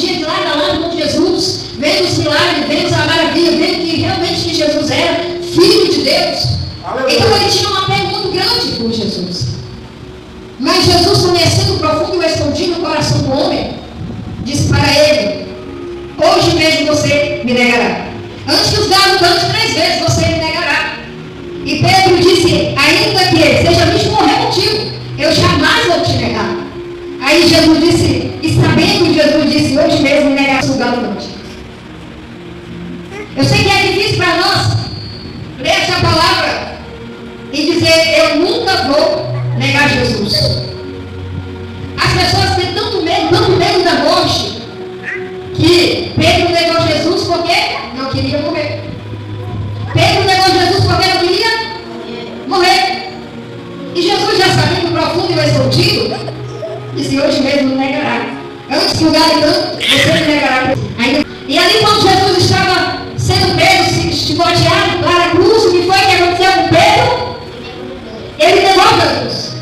fugia de lado a lado com Jesus, vendo os milagres, vendo a maravilha, vendo que realmente que Jesus era Filho de Deus. Então ele tinha um apego muito grande por Jesus. Mas Jesus, conhecendo o profundo e o escondido no coração do homem, disse para ele: hoje mesmo você me negará. Antes que os galos cante 3 vezes, você me negará. E Pedro disse: ainda que seja visto morrer contigo, eu jamais vou te negar. Aí Jesus disse, e sabendo que Jesus disse: hoje mesmo me negará o galo cante. Eu sei que é difícil para nós ler essa palavra e dizer: eu nunca vou negar Jesus. As pessoas têm tanto medo da morte, que Pedro negou Jesus porque não queria morrer. Pedro negou Jesus porque não queria morrer. E Jesus, já sabendo o profundo e o escondido, disse: hoje mesmo me negará. Antes que o galo cante, você me negará. E ali, quando Jesus estava sendo preso, chicoteado para a cruz, o que foi que aconteceu com Pedro? Ele negou Jesus,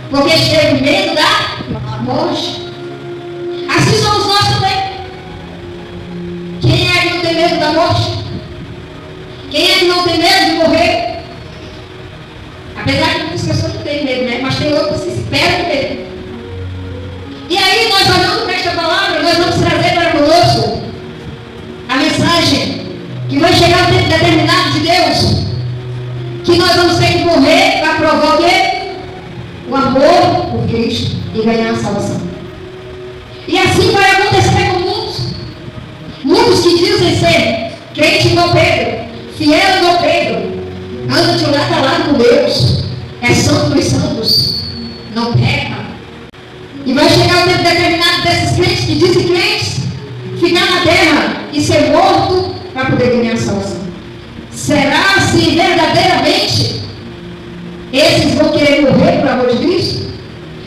porque teve medo da morte. Assim somos nós também. Quem é que não tem medo da morte? Quem é que não tem medo de morrer? Apesar que muitas pessoas não têm medo, né? Mas tem outras que esperam medo. E aí, nós olhando para esta palavra, nós vamos trazer para conosco a mensagem que vai chegar ao tempo determinado de Deus, que nós vamos ter que morrer para provar o quê? O amor por Cristo e ganhar a salvação. E assim vai acontecer com muitos que dizem ser crente igual Pedro, fiel igual Pedro, andam de lado a lado com Deus, é santo dos santos, não peca. E vai chegar o tempo determinado desses crentes que dizem crentes ficar na terra e ser morto para poder ganhar a salvação. Será se verdadeiramente esses vão querer morrer por amor de Cristo?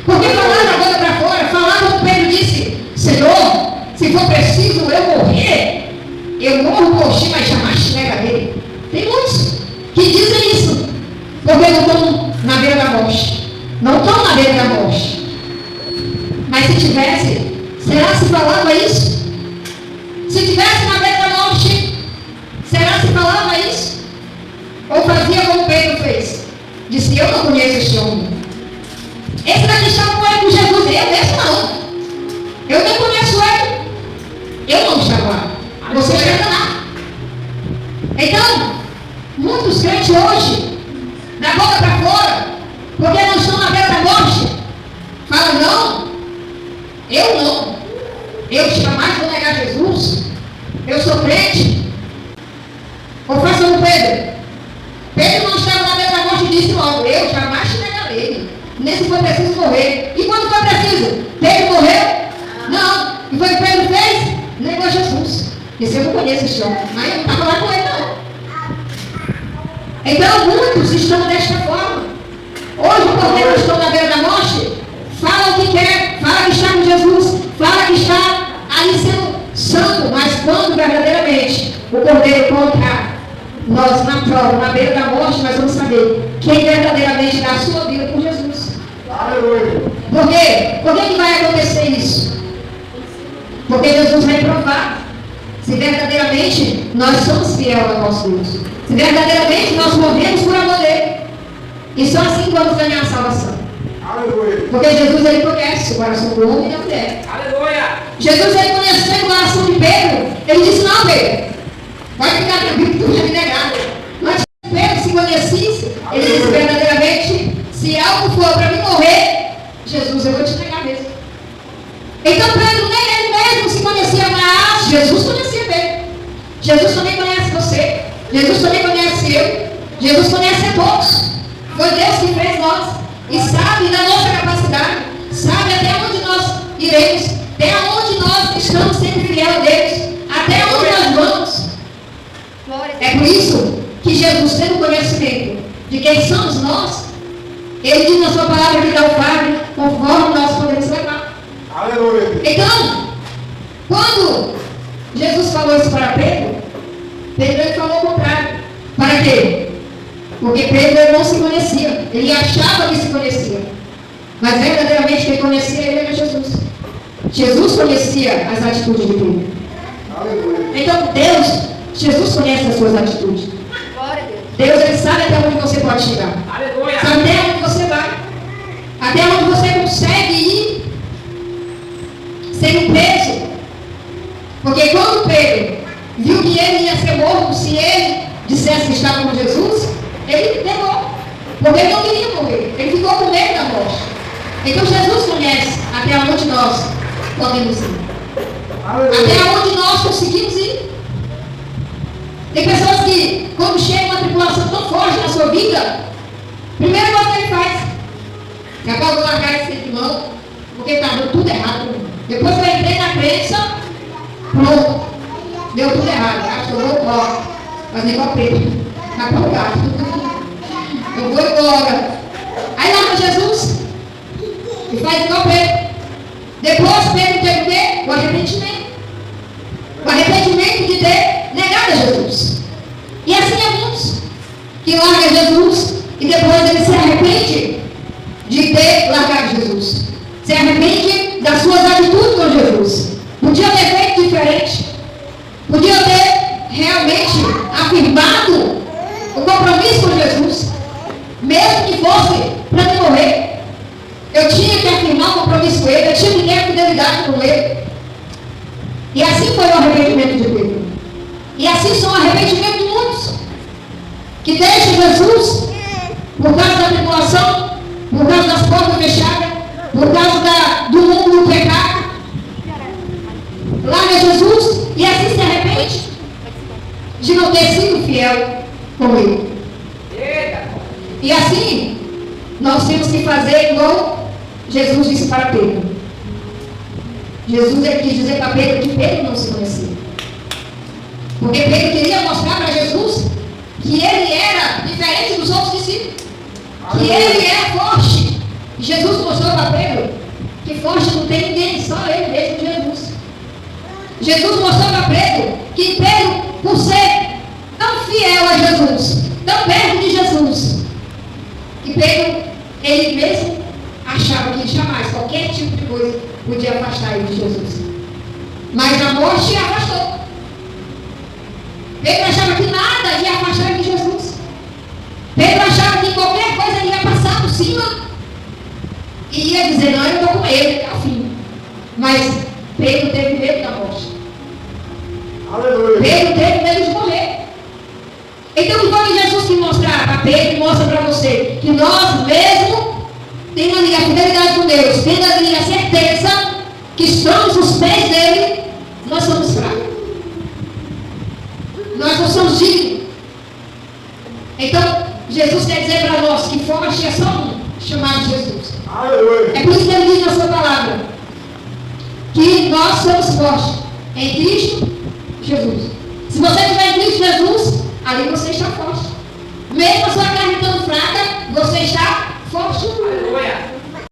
Porque falaram da boca para fora, falaram como Pedro disse: Senhor, se for preciso eu morrer, eu morro por ti, mas jamais te negarei. Tem muitos que dizem isso, porque não estão na beira da morte. Não estão na beira da morte. Mas se tivesse, será se falava isso? Se tivesse na beira da morte, será se falava isso? Ou fazia como Pedro fez? Disse: eu não conheço este homem. Esse daqui estava com ele com Jesus. Eu mesmo não. Eu nem conheço ele. Eu não estava lá. Você está lá. Então, muitos crentes hoje, da boca para fora, porque não estão na beira da morte, falam: não, eu não. Eu jamais vou negar Jesus. Eu sou crente. Ou faça como Pedro. Pedro não estava na beira da morte e disse logo: eu jamais te negarei. Nem se for preciso morrer. E quando foi preciso? Pedro morreu? Não. E foi o que Pedro fez? Negou Jesus. Disse: eu não conheço esse homem. Mas eu não estava lá com ele, não. Então muitos estão desta forma. Hoje, porque não estão na beira da morte, fala o que quer, fala que está com Jesus, fala que está aí sendo santo, mas quando verdadeiramente o Cordeiro encontrar nós na prova, na beira da morte, nós vamos saber quem verdadeiramente dá a sua vida por Jesus. Aleluia. Por quê? Por que vai acontecer isso? Porque Jesus vai provar se verdadeiramente nós somos fiéis ao nosso Deus. Se verdadeiramente nós morremos por amor dele. E só assim vamos ganhar a salvação. Aleluia. Porque Jesus, ele conhece o coração do homem e da mulher. Aleluia. Jesus, ele conheceu o coração de Pedro. Ele disse: não, Pedro, pode ficar tranquilo que tu vai me negar. Mas Pedro se conhecesse, ele disse: verdadeiramente, se algo for para mim morrer, Jesus, eu vou te negar mesmo. Então Pedro nem ele mesmo se conhecia, mas Jesus conhecia Pedro. Jesus também conhece você. Jesus também conhece eu. Jesus conhece a todos. Foi Deus que fez nós. E sabe da nossa capacidade. Sabe até onde nós iremos. Até onde nós estamos sendo fiéis a Deus. Até onde nós vamos. É por isso que Jesus, tendo conhecimento de quem somos nós, ele diz na sua palavra que dá o Pai conforme nós podemos levar. Aleluia. Então, quando Jesus falou isso para Pedro, Pedro falou o contrário. Para quê? Porque Pedro não se conhecia. Ele achava que se conhecia. Mas verdadeiramente quem conhecia ele era Jesus. Jesus conhecia as atitudes de Pedro. Então Jesus conhece as suas atitudes. Deus, Ele sabe até onde você pode chegar. Sabe até onde você vai. Até onde você consegue ir sem um peso. Porque quando Pedro viu que ele ia ser morto se ele dissesse que estava com Jesus, ele negou. Porque ele não queria morrer. Ele ficou com medo da morte. Então Jesus conhece até onde nós podemos ir. Até onde nós conseguimos ir. Tem pessoas que, quando chega uma tribulação tão forte na sua vida, primeira coisa que ele faz, acaba de largar esse irmão, porque estava tudo errado. Depois que eu entrei na crença, pronto, deu tudo errado. Acho que eu vou embora. Fazer igual Pedro, na pancada. Eu vou embora. Aí larga Jesus e faz igual Pedro. Depois Pedro teve o quê? O arrependimento. O arrependimento de ter negado a Jesus. E assim é muitos que largam Jesus e depois ele se arrepende de ter largado Jesus. Se arrepende das suas atitudes com Jesus. Podia ter feito diferente. Podia ter realmente afirmado o compromisso com Jesus. Mesmo que fosse para me morrer. Eu tinha que afirmar o compromisso com ele. Eu tinha que ter a fidelidade com ele. E assim foi o arrependimento de Pedro. E assim são o arrependimento de muitos. Que deixam Jesus por causa da tribulação, por causa das portas fechadas, por causa do mundo do pecado. Larga Jesus e assim se arrepende de não ter sido fiel com ele. E assim, nós temos que fazer igual Jesus disse para Pedro. Jesus quis dizer para Pedro que Pedro não se conhecia. Porque Pedro queria mostrar para Jesus que ele era diferente dos outros discípulos. Que ele era forte. E Jesus mostrou para Pedro que forte não tem ninguém, só ele mesmo, Jesus. Jesus mostrou para Pedro que Pedro, por ser tão fiel a Jesus, tão perto de Jesus, que Pedro, ele mesmo achava que jamais qualquer tipo de coisa podia afastar ele de Jesus. Mas a morte afastou. Pedro achava que nada ia afastar ele de Jesus. Pedro achava que qualquer coisa ia passar por cima e ia dizer, não, eu estou com ele, é o fim. Mas Pedro teve medo da morte. Aleluia. Pedro teve medo de morrer. Então o que foi Jesus que mostrar para Pedro e mostra para você? Que nós mesmo, tendo ali a fidelidade com Deus, tendo ali a certeza que estamos nos pés dele, nós somos fracos. Nós não somos dignos. Então, Jesus quer dizer para nós que forte é só um, chamado Jesus. Aleluia. É por isso que ele diz na sua palavra que nós somos fortes em Cristo Jesus. Se você estiver em Cristo Jesus,